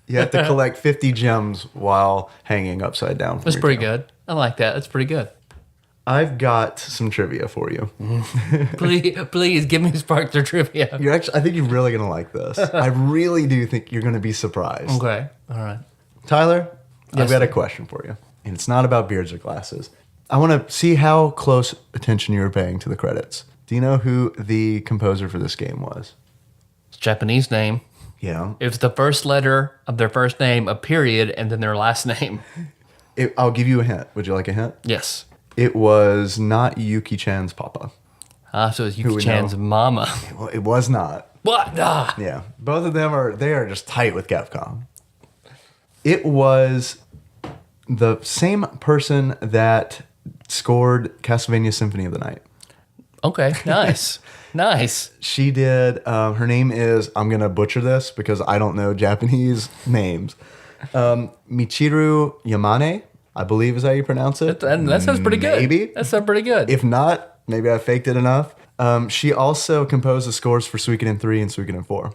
you have to collect 50 gems while hanging upside down. That's pretty good. I like that. That's pretty good. I've got some trivia for you. Please give me Sparkster trivia. I think you're really going to like this. I really do think you're going to be surprised. Okay. All right. Tyler, Yes, I've got a sir. question for you. And it's not about beards or glasses. I want to see how close attention you were paying to the credits. Do you know who the composer for this game was? It's a Japanese name. Yeah. It's the first letter of their first name, a period, and then their last name. I'll give you a hint. Would you like a hint? Yes. It was not Yuki-chan's papa. So it's Who we Yuki-chan's mama. It was not. What? Yeah. Both of them are just tight with Capcom. It was the same person that scored Castlevania Symphony of the Night. Okay. Nice. Nice. She did, her name is, I'm going to butcher this because I don't know Japanese names. Michiru Yamane, I believe is how you pronounce it. That sounds pretty good. Maybe. That sounds pretty good. If not, maybe I faked it enough. She also composed the scores for Suikoden 3 and Suikoden 4.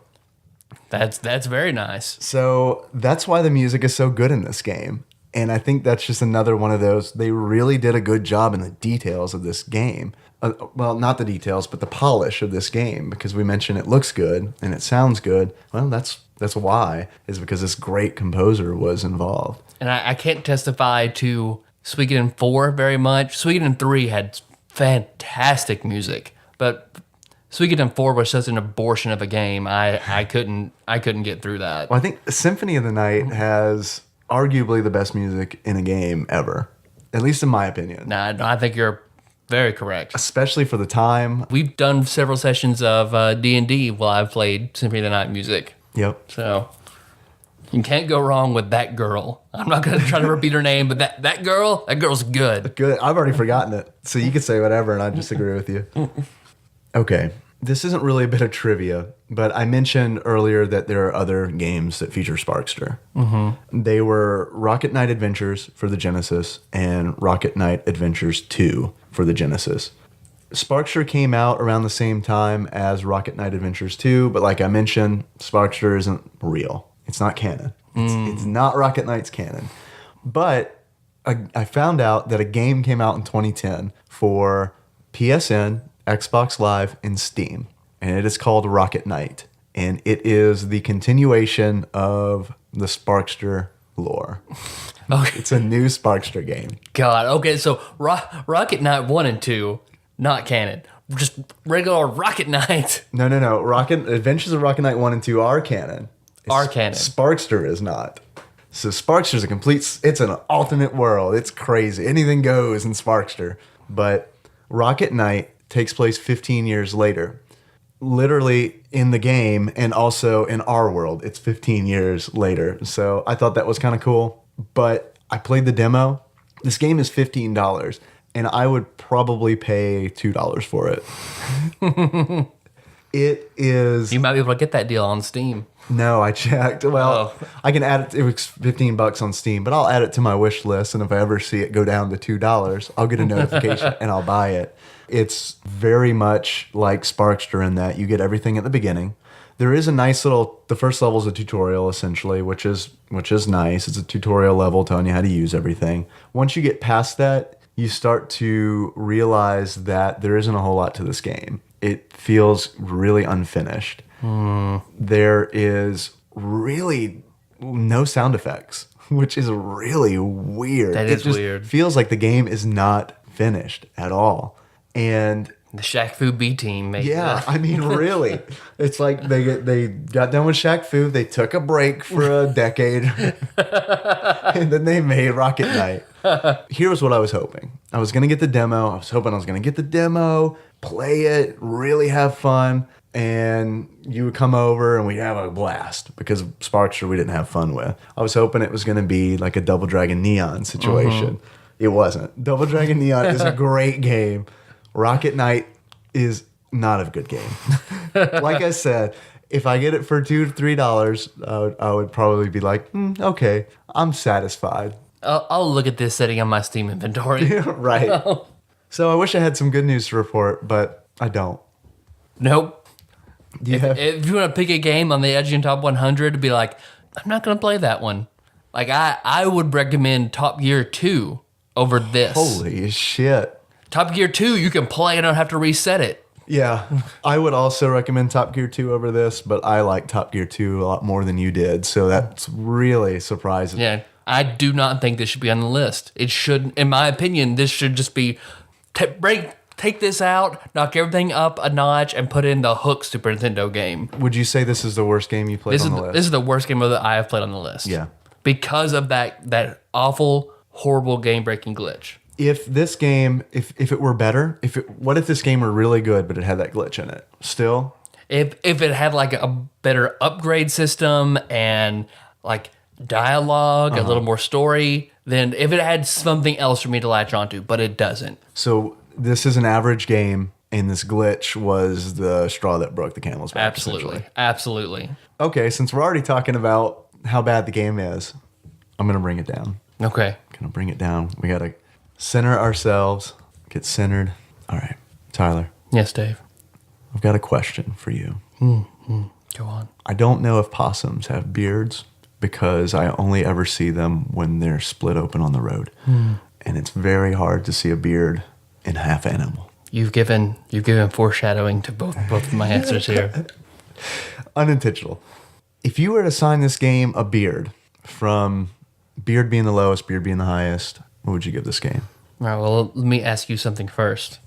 That's very nice. So that's why the music is so good in this game. And I think that's just another one of those. They really did a good job in the details of this game. Well, not the details, but the polish of this game. Because we mentioned it looks good and it sounds good. Well, that's why. Is because this great composer was involved. And I can't testify to Suikoden 4 very much. Suikoden 3 had fantastic music, but Suikoden 4 was such an abortion of a game. I couldn't get through that. Well, I think Symphony of the Night has arguably the best music in a game ever, at least in my opinion. Nah, I think you're very correct. Especially for the time. We've done several sessions of D&D while I've played Symphony of the Night music. Yep. So you can't go wrong with that girl. I'm not going to try to repeat her name, but that girl's good. Good. I've already forgotten it. So you can say whatever and I disagree with you. Okay. This isn't really a bit of trivia, but I mentioned earlier that there are other games that feature Sparkster. Mm-hmm. They were Rocket Knight Adventures for the Genesis and Rocket Knight Adventures 2 for the Genesis. Sparkster came out around the same time as Rocket Knight Adventures 2, but like I mentioned, Sparkster isn't real. It's not canon. It's not Rocket Knight's canon. But I found out that a game came out in 2010 for PSN, Xbox Live, and Steam. And it is called Rocket Knight. And it is the continuation of the Sparkster lore. Okay. It's a new Sparkster game. God. Okay, so Rocket Knight 1 and 2, not canon. Just regular Rocket Knight. No. Adventures of Rocket Knight 1 and 2 are canon. Are canon. Sparkster is not. So Sparkster's it's an alternate world. It's crazy. Anything goes in Sparkster. But Rocket Knight takes place 15 years later. Literally in the game and also in our world, it's 15 years later. So I thought that was kind of cool. But I played the demo. This game is $15, and I would probably pay $2 for it. It is... You might be able to get that deal on Steam. No, I checked. Well, I can add it. It was $15 on Steam, but I'll add it to my wish list. And if I ever see it go down to $2, I'll get a notification and I'll buy it. It's very much like Sparkster in that you get everything at the beginning. There is a nice little. The first level is a tutorial essentially, which is nice. It's a tutorial level telling you how to use everything. Once you get past that, you start to realize that there isn't a whole lot to this game. It feels really unfinished. There is really no sound effects, which is really weird. That is weird. It feels like the game is not finished at all. And the Shaq Fu B team made yeah, that. I mean, really. It's like they got done with Shaq Fu, they took a break for a decade, and then they made Rocket Knight. Here's what I was hoping. I was going to get the demo. I was hoping I was going to get the demo, play it, really have fun, and you would come over and we'd have a blast because Sparkster we didn't have fun with. I was hoping it was going to be like a Double Dragon Neon situation. It wasn't. Double Dragon Neon is a great game. Rocket Knight is not a good game. Like I said, if I get it for $2 to $3, I would probably be like, okay, I'm satisfied. I'll look at this setting on my Steam inventory. Right. So I wish I had some good news to report, but I don't. Nope. Yeah. If you want to pick a game on the edge of top 100 to be like, I'm not going to play that one. Like, I would recommend Top Gear 2 over this. Holy shit. Top Gear 2, you can play and don't have to reset it. Yeah. I would also recommend Top Gear 2 over this, but I like Top Gear 2 a lot more than you did. So that's really surprising. Yeah. I do not think this should be on the list. It should, in my opinion, this should just be take this out, knock everything up a notch, and put in the Hook Super Nintendo game. Would you say this is the worst game you played on the list? This is the worst game that I have played on the list. Yeah. Because of that awful, horrible game-breaking glitch. If this game, if it were better, what if this game were really good, but it had that glitch in it? Still? If it had like a better upgrade system and like dialogue, a little more story, then if it had something else for me to latch onto, but it doesn't. So this is an average game, and this glitch was the straw that broke the camel's back. Absolutely. Okay, since we're already talking about how bad the game is, I'm going to bring it down. Okay. Going to bring it down. We got to center ourselves, get centered. All right, Tyler. Yes, Dave. I've got a question for you. Go on. I don't know if possums have beards because I only ever see them when they're split open on the road. And it's very hard to see a beard in half animal. You've given foreshadowing to both of my answers here. Unintentional. If you were to assign this game a beard, from beard being the lowest, beard being the highest, what would you give this game? All right, well, let me ask you something first.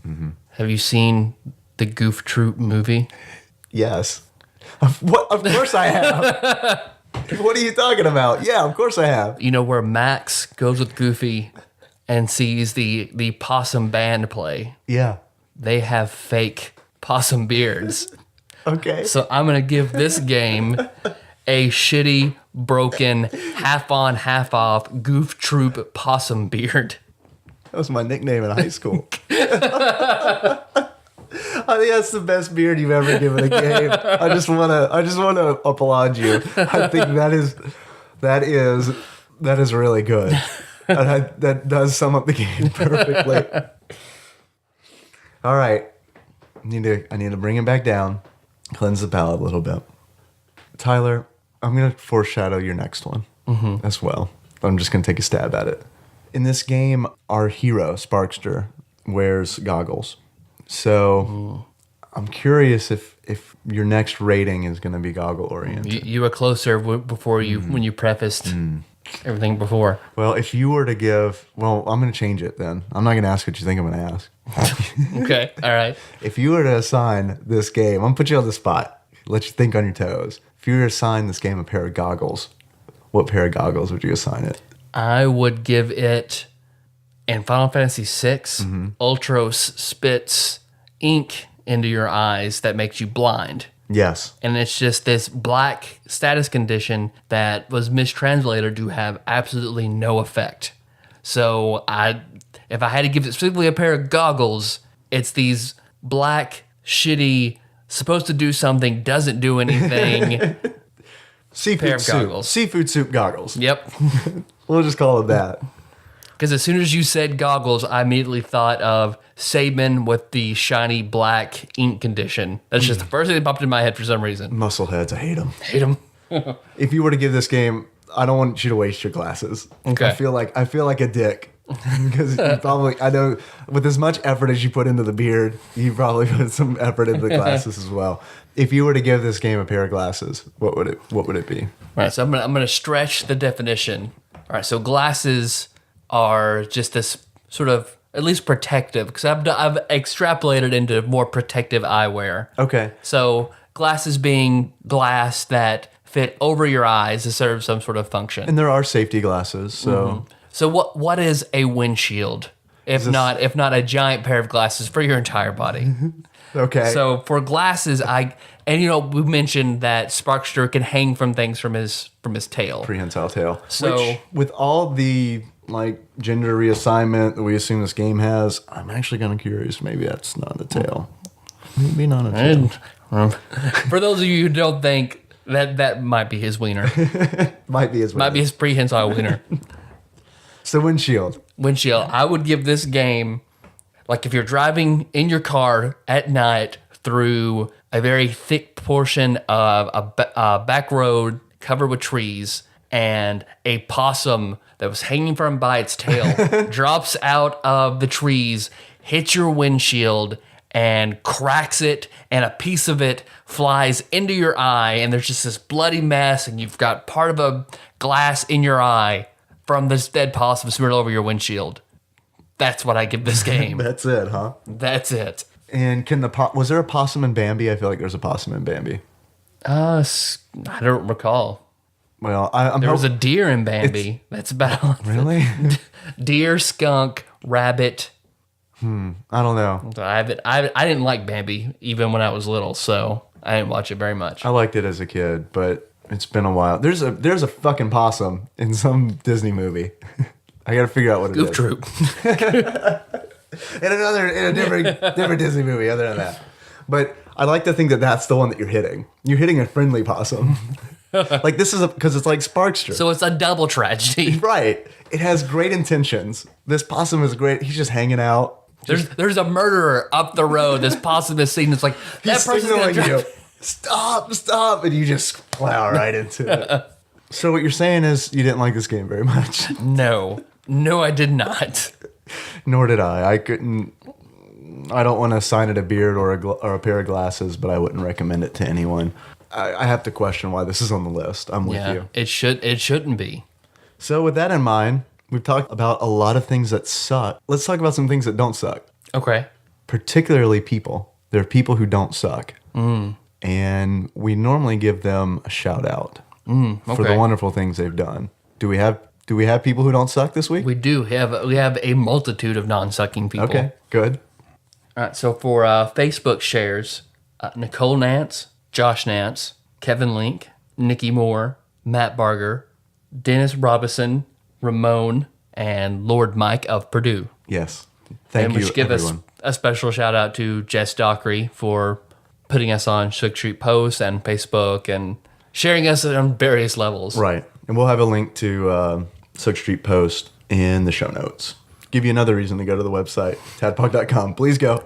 Have you seen the Goof Troop movie? Yes. Of course I have. What are you talking about? Yeah, of course I have. You know where Max goes with Goofy and sees the possum band play? Yeah. They have fake possum beards. Okay. So I'm going to give this game a shitty, broken, half on, half off Goof Troop possum beard. That was my nickname in high school. I think that's the best beard you've ever given a game. I just want to applaud you. I think that is really good. And that does sum up the game perfectly. All right, I need to bring it back down, cleanse the palate a little bit. Tyler, I'm gonna foreshadow your next one as well. I'm just gonna take a stab at it. In this game, our hero Sparkster wears goggles. So I'm curious if your next rating is going to be goggle oriented. You were closer before when you prefaced everything before. Well, if you were to give, I'm going to change it then. I'm not going to ask what you think I'm going to ask. Okay, all right. If you were to assign this game, I'm going to put you on the spot. Let you think on your toes. If you were to assign this game a pair of goggles, what pair of goggles would you assign it? I would give it, in Final Fantasy VI, Ultros spits ink into your eyes that makes you blind. Yes. And it's just this black status condition that was mistranslated to have absolutely no effect. So if I had to give it specifically a pair of goggles, it's these black, shitty, supposed to do something, doesn't do anything pair of goggles. Seafood soup goggles. Yep. We'll just call it that. Because as soon as you said goggles, I immediately thought of Saban with the shiny black ink condition. That's just the first thing that popped in my head for some reason. Muscleheads, I hate them. Hate them. If you were to give this game, I don't want you to waste your glasses. Okay. I feel like a dick. Because you probably, I know, with as much effort as you put into the beard, you probably put some effort into the glasses as well. If you were to give this game a pair of glasses, what would it be? All right, so I'm gonna stretch the definition. All right, so glasses are just this sort of at least protective, because I've extrapolated into more protective eyewear. Okay. So glasses being glass that fit over your eyes to serve some sort of function. And there are safety glasses, so. So what is a windshield if not a giant pair of glasses for your entire body? Okay. So for glasses, we mentioned that Sparkster can hang from things from his tail. Prehensile tail. So- Which, with all the like gender reassignment that we assume this game has, I'm actually kind of curious. Maybe that's not a tail. Maybe not a tail. For those of you who don't think that might be his wiener. Might be his wiener. Might be his prehensile wiener. So windshield. I would give this game, like if you're driving in your car at night through a very thick portion of a back road covered with trees, and a possum that was hanging from by its tail drops out of the trees, hits your windshield, and cracks it, and a piece of it flies into your eye, and there's just this bloody mess, and you've got part of a glass in your eye from this dead possum smeared all over your windshield. That's what I give this game. That's it, huh? That's it. And was there a possum in Bambi? I feel like there's a possum in Bambi. I don't recall. Well, there was a deer in Bambi. That's about really deer, skunk, rabbit. I don't know. So I didn't like Bambi even when I was little, so I didn't watch it very much. I liked it as a kid, but it's been a while. There's a fucking possum in some Disney movie. I got to figure out what it is. Goof Troop. in a different Disney movie. Other than that, but I like to think that that's the one that you're hitting. You're hitting a friendly possum. Like this is because it's like Sparkster. So it's a double tragedy. Right. It has great intentions. This possum is great. He's just hanging out. There's a murderer up the road. This possum is seen. It's like that person's gonna drive. Stop, and you just plow right into it. So what you're saying is you didn't like this game very much. No, I did not. Nor did I. I don't want to assign it a beard or a pair of glasses, but I wouldn't recommend it to anyone. I have to question why this is on the list. I'm with you. It shouldn't be. So with that in mind, we've talked about a lot of things that suck. Let's talk about some things that don't suck. Okay. Particularly people. There are people who don't suck. And we normally give them a shout out for the wonderful things they've done. Do we have people who don't suck this week? We do. We have a multitude of non-sucking people. Okay, good. All right, so for Facebook shares, Nicole Nance, Josh Nance, Kevin Link, Nikki Moore, Matt Barger, Dennis Robinson, Ramon, and Lord Mike of Purdue. Yes. Thank you, we should give everyone. a special shout out to Jess Dockery for putting us on Shook Street Post and Facebook and sharing us on various levels. Right. And we'll have a link to Shook Street Post in the show notes. Give you another reason to go to the website, tadpog.com. Please go.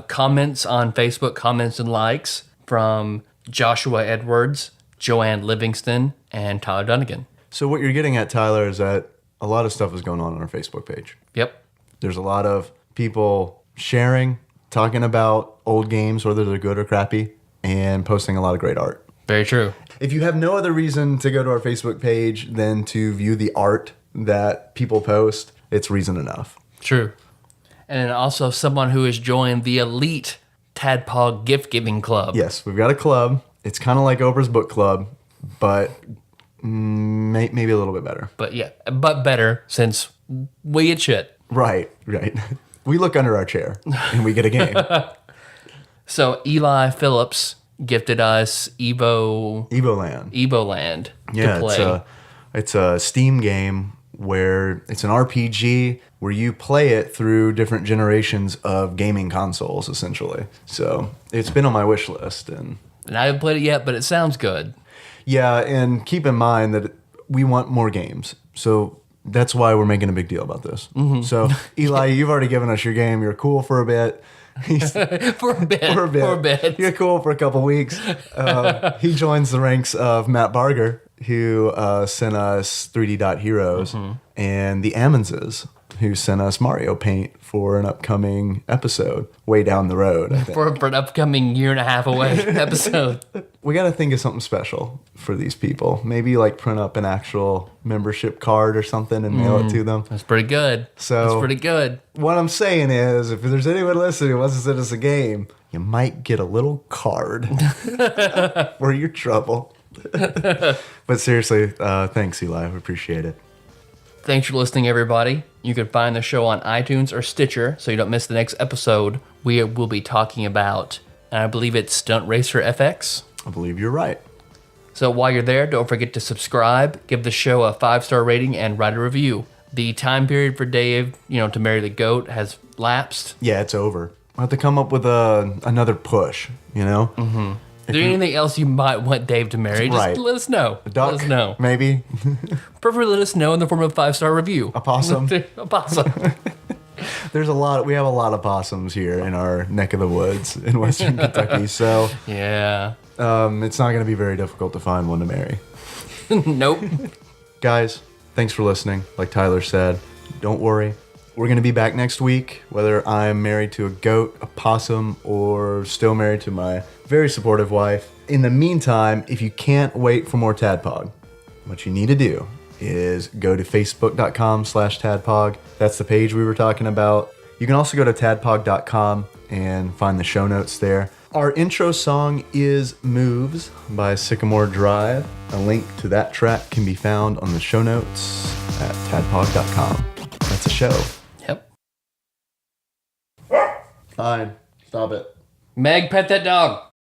Comments on Facebook, comments and likes from Joshua Edwards, Joanne Livingston, and Tyler Dunnigan. So what you're getting at, Tyler, is that a lot of stuff is going on our Facebook page. Yep. There's a lot of people sharing, talking about old games, whether they're good or crappy, and posting a lot of great art. Very true. If you have no other reason to go to our Facebook page than to view the art that people post, it's reason enough. True. And also someone who has joined the elite Tadpog gift giving club. Yes, we've got a club. It's kind of like Oprah's book club, but maybe a little bit better. But better since we get shit. Right. We look under our chair and we get a game. So Eli Phillips gifted us Evoland. To play. It's a Steam game where it's an RPG where you play it through different generations of gaming consoles, essentially. So it's been on my wish list. And I haven't played it yet, but it sounds good. Yeah, and keep in mind that we want more games. So that's why we're making a big deal about this. Mm-hmm. So, Eli, you've already given us your game. You're cool for a bit. For a bit. You're cool for a couple weeks. He joins the ranks of Matt Barger, who sent us 3D Dot Heroes, and the Ammonses, who sent us Mario Paint for an upcoming episode way down the road. I think. For an upcoming 1.5 year away episode. We got to think of something special for these people. Maybe like print up an actual membership card or something and mail it to them. That's pretty good. That's pretty good. What I'm saying is, if there's anyone listening who wants to send us a game, you might get a little card for your trouble. But seriously, thanks, Eli. We appreciate it. Thanks for listening, everybody. You can find the show on iTunes or Stitcher so you don't miss the next episode. We will be talking about, I believe it's Stunt Racer FX. I believe you're right. So while you're there, don't forget to subscribe, give the show a 5-star rating, and write a review. The time period for Dave, to marry the goat has lapsed. Yeah, it's over. I'll have to come up with another push, Mm-hmm. Is there anything else you might want Dave to marry? Just let us know. A duck, let us know. maybe. Preferably let us know in the form of a 5-star review. A possum. A possum. We have a lot of possums here in our neck of the woods in Western Kentucky, so yeah. it's not going to be very difficult to find one to marry. Nope. Guys, thanks for listening. Like Tyler said, don't worry. We're going to be back next week, whether I'm married to a goat, a possum, or still married to my very supportive wife. In the meantime, if you can't wait for more TADPOG, what you need to do is go to facebook.com/TADPOG. That's the page we were talking about. You can also go to tadpog.com and find the show notes there. Our intro song is Moves by Sycamore Drive. A link to that track can be found on the show notes at tadpog.com. That's a show. Yep. Fine. Stop it. Meg, pet that dog.